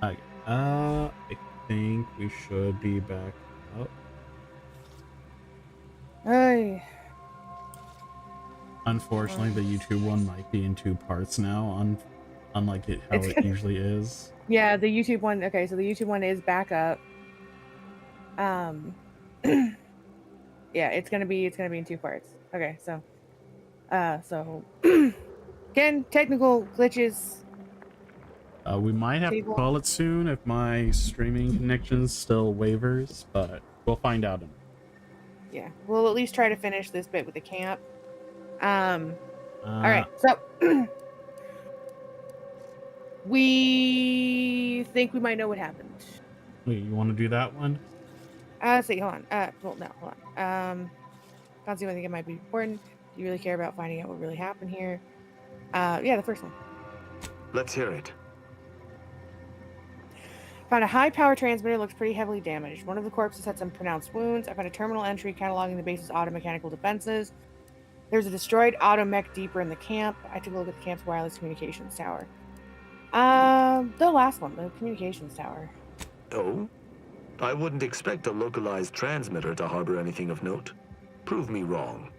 Okay. I think we should be back up. Hey. Unfortunately, the YouTube one might be in two parts now, unlike how It's it usually is. yeah, the YouTube one. Okay, so the YouTube one is back up. Um, yeah, it's gonna be in two parts. Okay, so again, technical glitches. We might have to Table. call it soon if my streaming connection still wavers, but we'll find out in a minute. Yeah, we'll at least try to finish this bit with the camp. Um, all Uh, right, so we think we might know what happened. wait, you want to do that one? See, hold on. Well, no, hold on. Fancy, I think it might be important. Do you really care about finding out what really happened here? Yeah, the first one. Let's hear it. Found a high power transmitter, looks pretty heavily damaged. One of the corpses had some pronounced wounds. I found a terminal entry cataloging the base's auto-mechanical defenses. There's a destroyed auto-mech deeper in the camp. I took a look at the camp's wireless communications tower. The last one, the communications tower. Oh? I wouldn't expect a localized transmitter to harbor anything of note. Prove me wrong.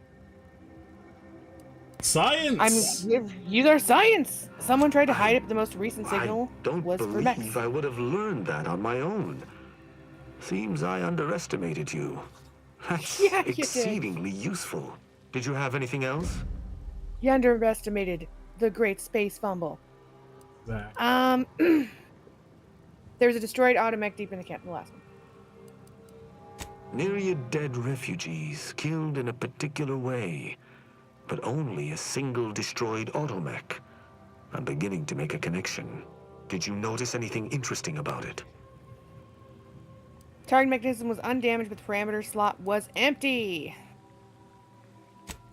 Science! Use our science! Someone tried to hide it, but the most recent signal I don't was for believe mechs. I would have learned that on my own. Seems I underestimated you. That's Yeah, you did. exceedingly useful. Did you have anything else? You underestimated the great space fumble. Exactly. There's a destroyed automech deep in the camp, the last one. Myriad dead refugees killed in a particular way, but only a single destroyed automech. I'm beginning to make a connection. Did you notice anything interesting about it? Target mechanism was undamaged, but the parameter slot was empty.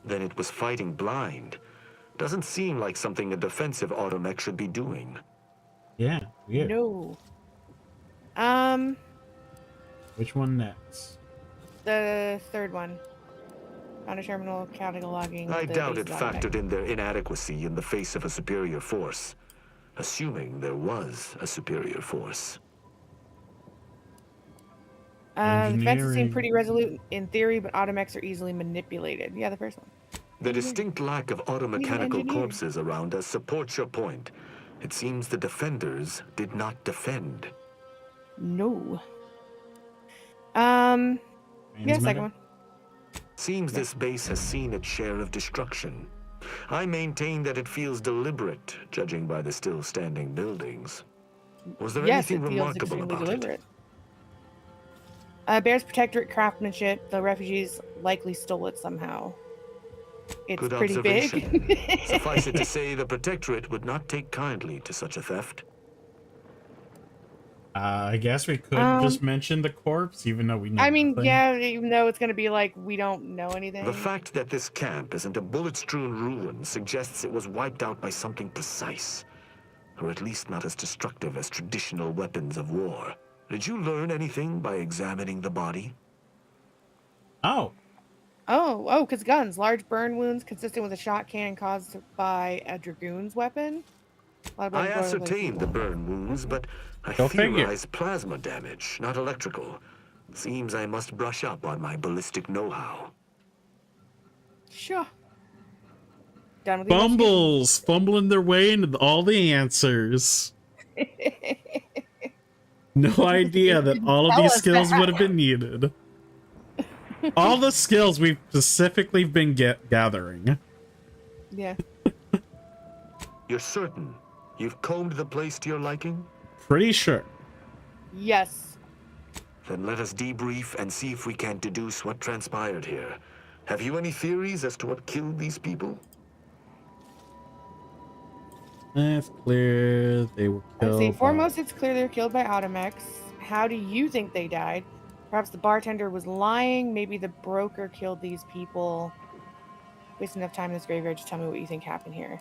Then it was fighting blind. Doesn't seem like something a defensive automech should be doing. Yeah, weird. No. Which one next? The third one. Found a terminal cataloging. I the doubt it base's factored automech. in their inadequacy in the face of a superior force. Assuming there was a superior force. The defenses seem Engineering. pretty resolute in theory, but automechs are easily manipulated. Yeah, the first one. The distinct lack of automechanical engineer. corpses around us supports your point. It seems the defenders did not defend. No. Yeah, second one. Seems this base has seen its share of destruction. I maintain that it feels deliberate, judging by the still standing buildings. Was there Yes, anything it feels remarkable extremely about deliberate. Bears protectorate craftsmanship. The refugees likely stole it somehow. It's Good pretty observation. big. Suffice it to say, the Protectorate would not take kindly to such a theft. I guess we could just mention the corpse, even though we know I mean, nothing. yeah, even though it's going to be like, we don't know anything. The fact that this camp isn't a bullet-strewn ruin suggests it was wiped out by something precise, or at least not as destructive as traditional weapons of war. Did you learn anything by examining the body? Oh. Oh, because guns. Large burn wounds consistent with a shot cannon caused by a dragoon's weapon. I ascertained the burn wounds, but I Go figure. theorized plasma damage, not electrical. Seems I must brush up on my ballistic know-how. Sure. Done with the Fumbles! Fumbling their way into all the answers. No idea that all of these skills would have been needed. All the skills we've specifically been gathering. Yeah. You're certain you've combed the place to your liking? Pretty sure. Yes. Then let us debrief and see if we can deduce what transpired here. Have you any theories as to what killed these people? It's clear they were killed. Let's see. Foremost, it's clear they're killed by automechs. How do you think they died? Perhaps the bartender was lying. Maybe the broker killed these people. Waste enough time in this graveyard. Just tell me what you think happened here.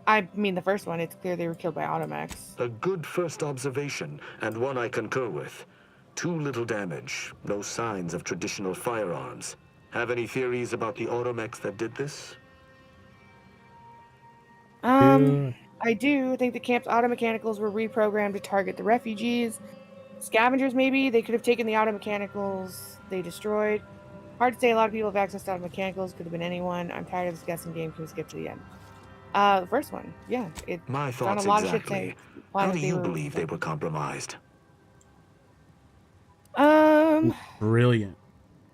I mean, the first one, it's clear they were killed by automechs. A good first observation, and one I concur with. Too little damage, no signs of traditional firearms. Have any theories about the automechs that did this? I do think the camp's auto mechanicals were reprogrammed to target the refugees. Scavengers, maybe? They could have taken the auto mechanicals they destroyed. Hard to say. A lot of people have access to auto mechanicals. Could have been anyone. I'm tired of this guessing game. Can we skip to the end? The first one. Yeah. My found thoughts a lot of shit exactly. saying How that do you believe they were compromised? Brilliant.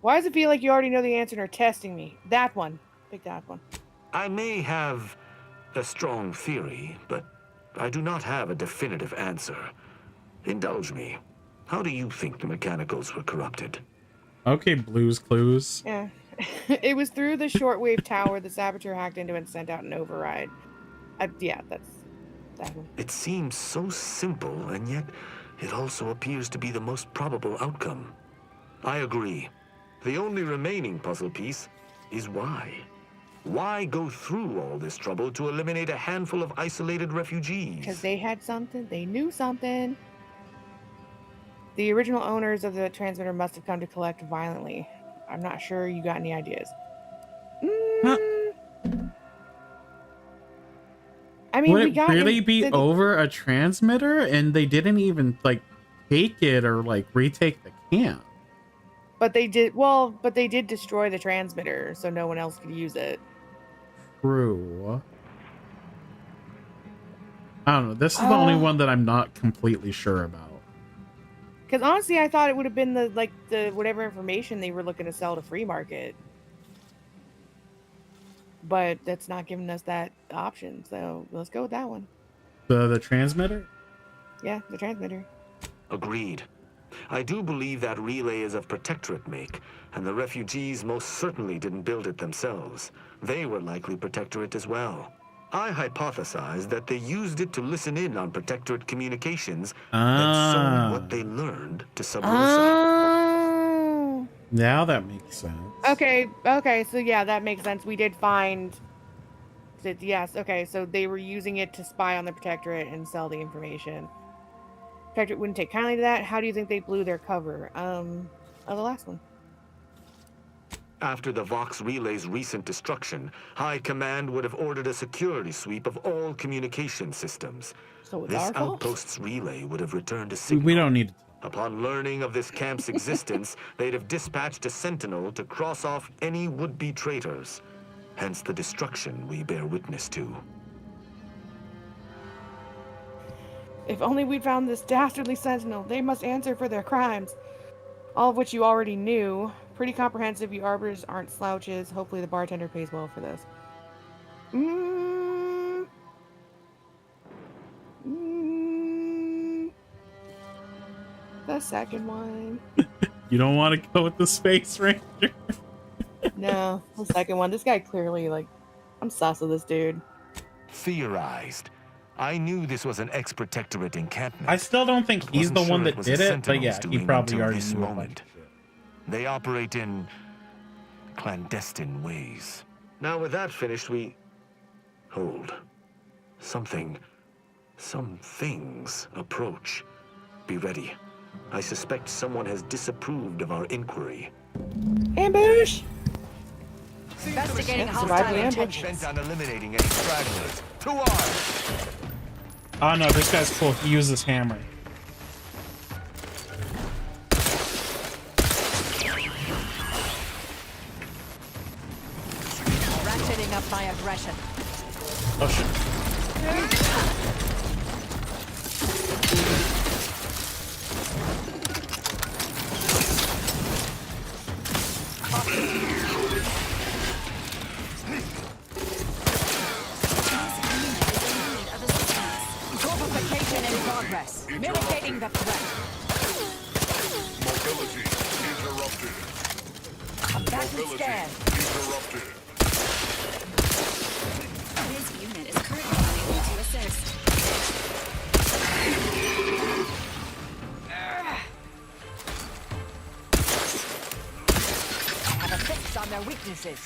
Why does it feel like you already know the answer and are testing me? That one. Pick that one. I may have a strong theory, but I do not have a definitive answer. Indulge me. How do you think the mechanicals were corrupted? Okay, Blue's Clues. Yeah. It was through the shortwave tower the saboteur hacked into and sent out an override. Yeah, that's that one. It seems so simple, and yet it also appears to be the most probable outcome. I agree. The only remaining puzzle piece is why. Why go through all this trouble to eliminate a handful of isolated refugees? Because they had something. They knew something. The original owners of the transmitter must have come to collect violently. I'm not sure you got any ideas. I mean, Would we it got really be the, over a transmitter and they didn't even like take it or like retake the camp? But they did. Well, but they did destroy the transmitter, so no one else could use it. True. I don't know. This is the only one that I'm not completely sure about. Because honestly, I thought it would have been the whatever information they were looking to sell to free market. But that's not giving us that option, so let's go with that one. The transmitter? Yeah, the transmitter. Agreed. I do believe that relay is of Protectorate make, and the refugees most certainly didn't build it themselves. They were likely Protectorate as well. I hypothesize that they used it to listen in on Protectorate communications and sold what they learned to Sub Rosa. Oh. Now that makes sense. Okay, so yeah, that makes sense. We did find that, yes, okay, so they were using it to spy on the Protectorate and sell the information. Protectorate wouldn't take kindly to that. How do you think they blew their cover? The last one. After the Vox Relay's recent destruction, High Command would have ordered a security sweep of all communication systems. So it's This our fault? outpost's relay would have returned a signal. We don't need to. Upon learning of this camp's existence, they'd have dispatched a sentinel to cross off any would-be traitors. Hence the destruction we bear witness to. If only we'd found this dastardly sentinel. They must answer for their crimes. All of which you already knew. Pretty comprehensive. You arbiters aren't slouches. Hopefully the bartender pays well for this. The second one. You don't want to go with the Space Ranger? No, the second one. This guy clearly, I'm sus of this dude. Theorized. I knew this was an ex-Protectorate encampment. I still don't think he's the Wasn't one sure that was did the it, but yeah, Sentinels he doing probably until already this knew a bunch moment. of shit. They operate in clandestine ways. Now with that finished, we hold. Some things approach. Be ready. I suspect someone has disapproved of our inquiry. Ambush! Investigating Survive the hostile ambush. intentions. Bent on eliminating any stragglers. To arms! Oh no, this guy's cool. He uses hammer. Ratcheting up my aggression. Oh shit. Fortification in progress. Mitigating the threat. Mobility interrupted. Combatant Mobility scan. interrupted. This unit is currently unable to assist. I have a fix on their weaknesses.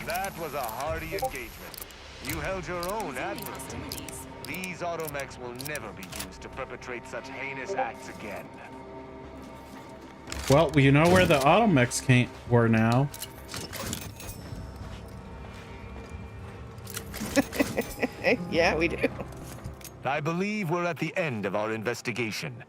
That was a hardy engagement. You held your own admirably. Hostilities. These automechs will never be used to perpetrate such heinous acts again. Well, you know where the automechs were now. Yeah, we do. I believe we're at the end of our investigation.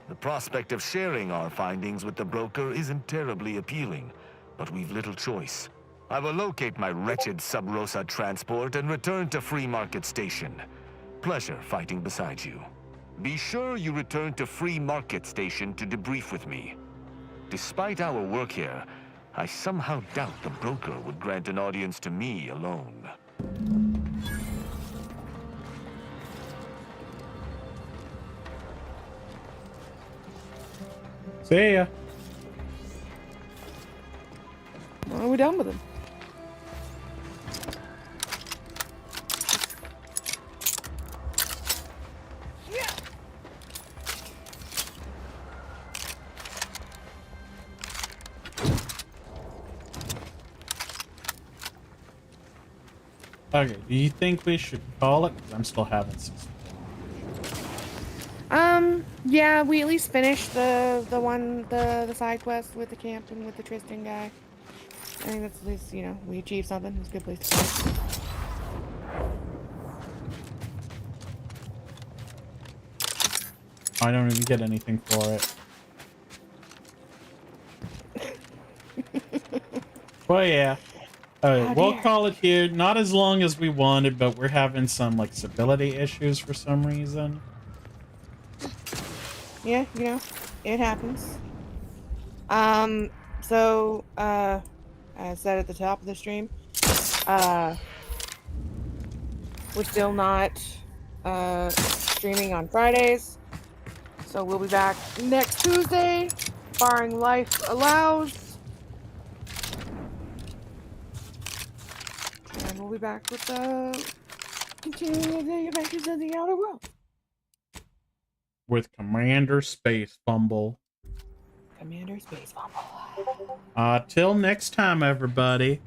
The prospect of sharing our findings with the broker isn't terribly appealing, but we've little choice. I will locate my wretched Sub Rosa transport and return to Free Market Station. Pleasure fighting beside you. Be sure you return to Free Market Station to debrief with me. Despite our work here, I somehow doubt the broker would grant an audience to me alone. See ya. Well, we're done with him. Okay, do you think we should call it? 'Cause I'm still having some. Yeah, we at least finished the side quest with the camp and with the Tristan guy. I think that's at least, you know, we achieved something. It's a good place to start. I don't even get anything for it. Well, yeah. Oh, We'll dear. call it here. Not as long as we wanted, but we're having some like stability issues for some reason. Yeah, you know, it happens. So, as I said at the top of the stream, we're still not, streaming on Fridays. So we'll be back next Tuesday, barring life allows. And we'll be back with, continuing the adventures of the Outer World. With Commander Space Fumble. Commander Space Fumble. Till next time, everybody.